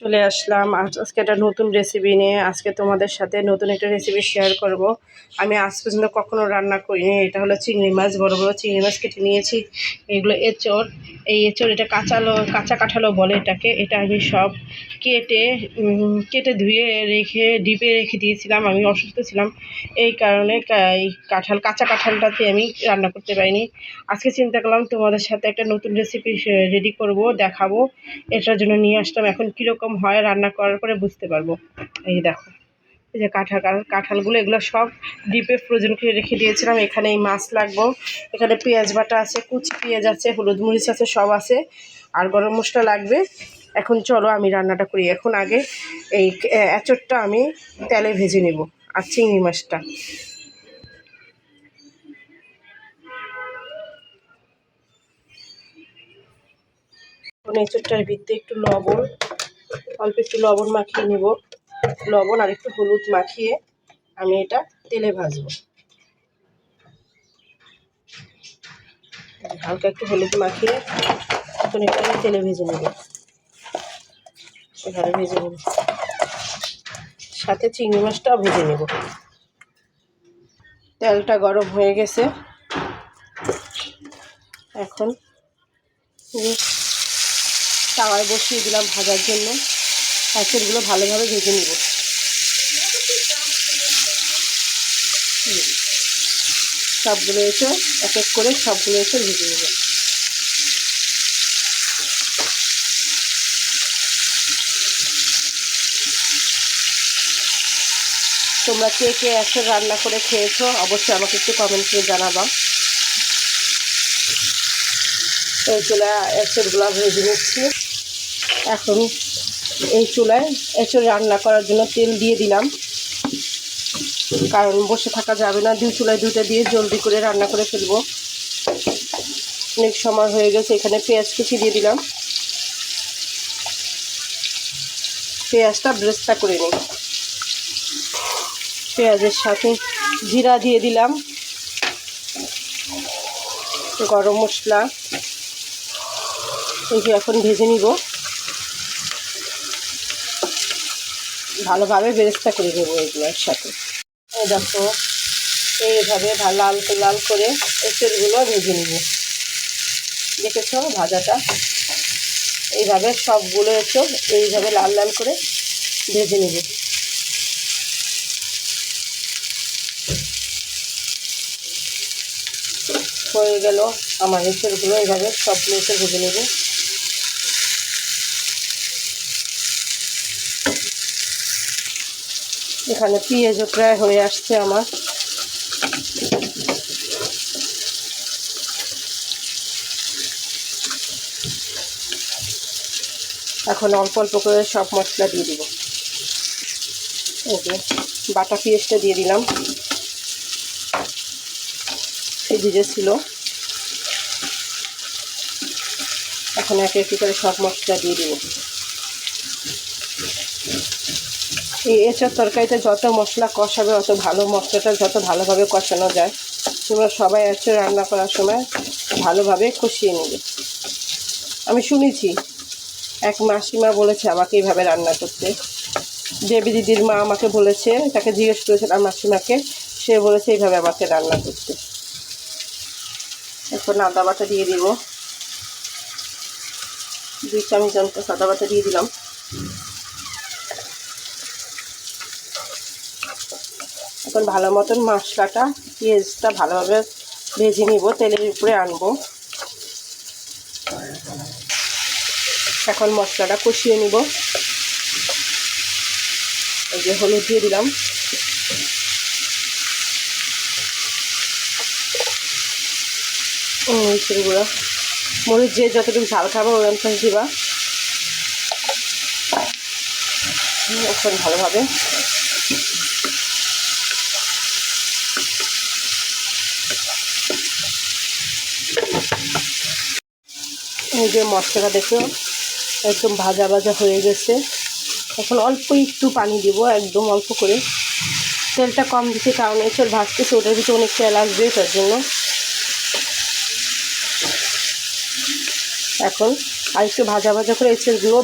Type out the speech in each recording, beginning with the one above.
চলে আসলাম আজকে একটা নতুন রেসিপি নিয়ে। আজকে তোমাদের সাথে নতুন একটা রেসিপি শেয়ার করব। আমি আজ পর্যন্ত কখনো রান্না করিনি। এটা হলো চিংড়ি মাছ, বড় বড় চিংড়ি মাছ কেটে নিয়েছি। এগুলো এঁচড়, এই এঁচড় এটা কাঁচা কাঁঠালও বলে এটাকে। এটা আমি সব কেটে ধুয়ে রেখে ডিপে রেখে দিয়েছিলাম। আমি অসুস্থ ছিলাম, এই কারণে এই কাঁচা কাঁঠালটাতে আমি রান্না করতে পারিনি। আজকে চিন্তা করলাম তোমাদের সাথে একটা নতুন রেসিপি রেডি করব, দেখাবো। এটার জন্য নিয়ে আসলাম। এখন কীরকম হয় রান্না করার পরে বুঝতে পারবো। এই দেখো, এই যে কাঁঠালগুলো, এগুলো সব ডিপে ফ্রোজেন করে রেখে দিয়েছিলাম। এখানে এই মাছ লাগবো, এখানে পেঁয়াজ বাটা আছে, কুচি পেঁয়াজ আছে, হলুদ মরিচ আছে, সব আছে, আর গরম মশলা লাগবে। এখন চলো আমি রান্নাটা করি। এখন আগে এই এঁচড়টা আমি তেলে ভেজে নেব, আর চিংড়ি মাছটা। এঁচড়টার ভিতরে একটু লবণ, অল্প একটু লবণ মাখিয়ে নেব। লবণ আর একটু হলুদ মাখিয়ে আমি এটা তেলে ভাজবো। হালকা একটু হলুদ মাখিয়ে এখন এটা আমি তেলে ভেজে নেব। এভাবে ভেজে নেব, সাথে চিংড়ি মাছটাও ভেজে নেব। তেলটা গরম হয়ে গেছে। এখন তাওয়ায় বসিয়ে দিলাম ভাজার জন্য। এঁচড়গুলো ভালোভাবে ভেজে নেব। সবগুলো এঁচড় এক এক করে সবগুলো এঁচড় ভেজে নেব। তোমরা কে কে এঁচড় রান্না করে খেয়েছো অবশ্যই আমাকে একটু কমেন্ট করে জানাবা। এই চুলায় এঁচড়গুলো ভেজে নিচ্ছি। এখন এই চুলায় এঁচড় রান্না করার জন্য তেল দিয়ে দিলাম, কারণ বসে থাকা যাবে না। দুই চুলায় দুইটা দিয়ে জলদি করে রান্না করে ফেলবো। অনেক সময় হয়ে গেছে। এখানে পেঁয়াজ কুচি দিয়ে দিলাম, পেঁয়াজটা ব্রেস্তা করে নিই। পেঁয়াজের সাথে জিরা দিয়ে দিলাম, গরম মশলা, এই যে এখন ভেজে নিব। ভালোভাবে বেরেস্তা করে নেবো এগুলোর সাথে। এই দেখো, এইভাবে লাল করে এঁচড়গুলো ভেজে নিব। দেখেছো ভাজাটা? এইভাবে সবগুলো এঁচড় এইভাবে লাল লাল করে ভেজে নিব। হয়ে গেল আমার এঁচড়গুলো। এইভাবে সবগুলো এঁচড় ভেজে নেব। এখানে পেঁয়াজও প্রায় হয়ে আসছে আমার। এখন অল্প অল্প করে সব মশলা দিয়ে দিব। এই যে বাটা পেঁয়াজটা দিয়ে দিলাম, ভিজে ছিল। এখন একে একে করে সব মশলা দিয়ে দিব। এই এঁচড় তরকারিতে যত মশলা কষাবে অত ভালো, মশলাটা যত ভালোভাবে কষানো যায়। তোমরা সবাই এঁচড় রান্না করার সময় ভালোভাবে কষিয়ে নেবে। আমি শুনেছি, এক মাসিমা বলেছে আমাকে এইভাবে রান্না করতে। দেবী দিদির মা আমাকে বলেছে, তাকে জিজ্ঞেস করেছিলাম মাসিমাকে, সে বলেছে এইভাবে আমাকে রান্না করতে। এখন আদা বাটা দিয়ে দিব, 2 চামচ আদা বাটা দিয়ে দিলাম। এখন ভালো মতন মশলাটা, পেঁয়াজটা ভালোভাবে ভেজে নিব, তেলের উপরে আনবো। এখন মশলাটা কষিয়ে নিব। এই যে হলুদ দিয়ে দিলাম, মরিচের গুঁড়া, মরিচ যে যতটুকু ঝাল খাবো ওই অনুসারে দিবা। এখন ভালোভাবে এই যে মশলাটা দেখো একদম ভাজা ভাজা হয়ে গেছে। এখন অল্প একটু পানি দিব, একদম অল্প করে। তেলটা কম দিতে, কারণ এঁচড় ভাজতেছে, ওটার ভিতরে অনেক তেল আসবে, তার জন্য। এখন আর একটু ভাজা ভাজা করে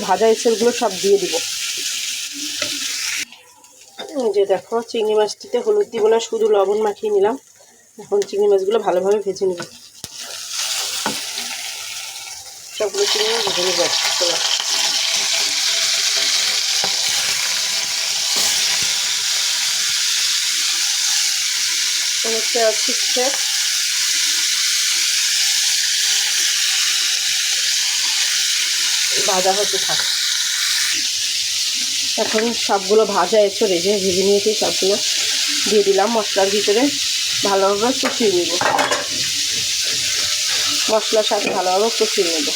ভাজা এঁচড়গুলো সব দিয়ে দিব। এই যে দেখো চিংড়ি মাছটিতে হলুদ দিব না, শুধু লবণ মাখিয়ে নিলাম। এখন চিংড়ি মাছগুলো ভালোভাবে ভেজে নেব, সবগুলো চিংড়ি মাছ ভেজে নেব। অনেকটা ঠিকঠাক ভাজা হতে থাকে। এখন সবগুলো ভাজা এঁচড় যে ভেজে নিয়েছি সবগুলো দিয়ে দিলাম মশলার ভিতরে, ভালোভাবে কষিয়ে নেব। মশলার সাথে ভালোভাবে কষিয়ে নেব।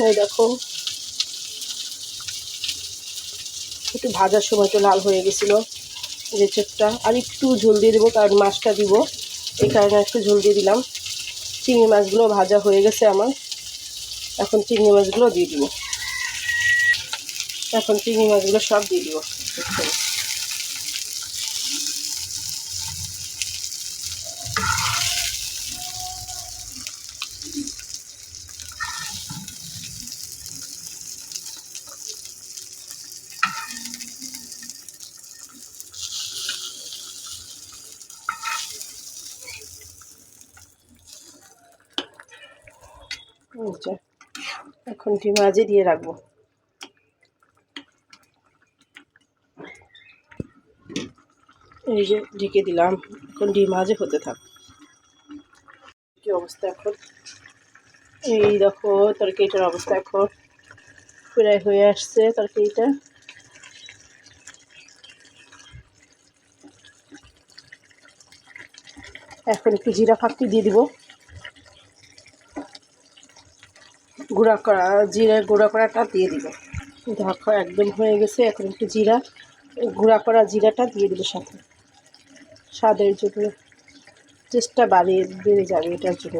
এই দেখো একটু ভাজার সময় তো লাল হয়ে গেছিলো এঁচড়টা, আর একটু ঝোল দিয়ে দেবো কারণ মাছটা দিব, এই কারণে একটু ঝোল দিয়ে দিলাম। চিংড়ি মাছগুলো ভাজা হয়ে গেছে আমার, এখন চিংড়ি মাছগুলো দিয়ে দিব। এখন চিংড়ি মাছগুলো সব দিয়ে দিব। এখন ডিম মাঝে দিয়ে রাখবো। এই যে ঢেকে দিলাম, এখন ডিম মাঝে হতে থাক। কি অবস্থা এখন, এই দেখো তরকারিটার অবস্থা এখন প্রায় হয়ে আসছে তরকারিটা। এখন একটু জিরা ফাঁকি দিয়ে দিব, গুঁড়া করা গুঁড়া করাটা দিয়ে দিব। দেখো একদম হয়ে গেছে। এখন একটু গুঁড়া করা জিরাটা দিয়ে দিব সাথে, স্বাদের জন্য টেস্টটা বেড়ে যাবে এটার জন্য।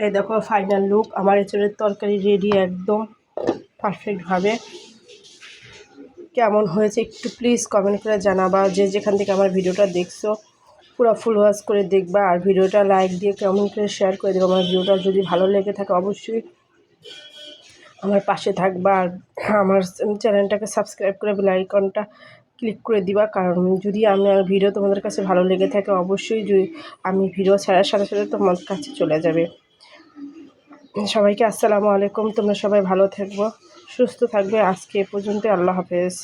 এই দেখো ফাইনাল লুক, আমার এঁচড়ের তরকারি রেডি একদম পারফেক্টভাবে। কেমন হয়েছে একটু প্লিজ কমেন্ট করে জানাবা। যে যেখান থেকে আমার ভিডিওটা দেখছো পুরো ফুল ওয়াচ করে দেখবা, আর ভিডিওটা লাইক দিয়ে কমেন্ট করে শেয়ার করে দেবো। আমার ভিডিওটা যদি ভালো লেগে থাকে অবশ্যই আমার পাশে থাকবা, আর আমার চ্যানেলটাকে সাবস্ক্রাইব করে বেল আইকনটা ক্লিক করে দিবা। কারণ যদি আমার ভিডিও তোমাদের কাছে ভালো লেগে থাকে অবশ্যই আমি ভিডিও ছাড়ার সাথে সাথে তোমাদের কাছে চলে যাবে। সবাইকে আসসালামু আলাইকুম। তোমরা সবাই ভালো থাকবো, সুস্থ থাকবে। আজকে এ পর্যন্ত, আল্লাহ হাফেজ।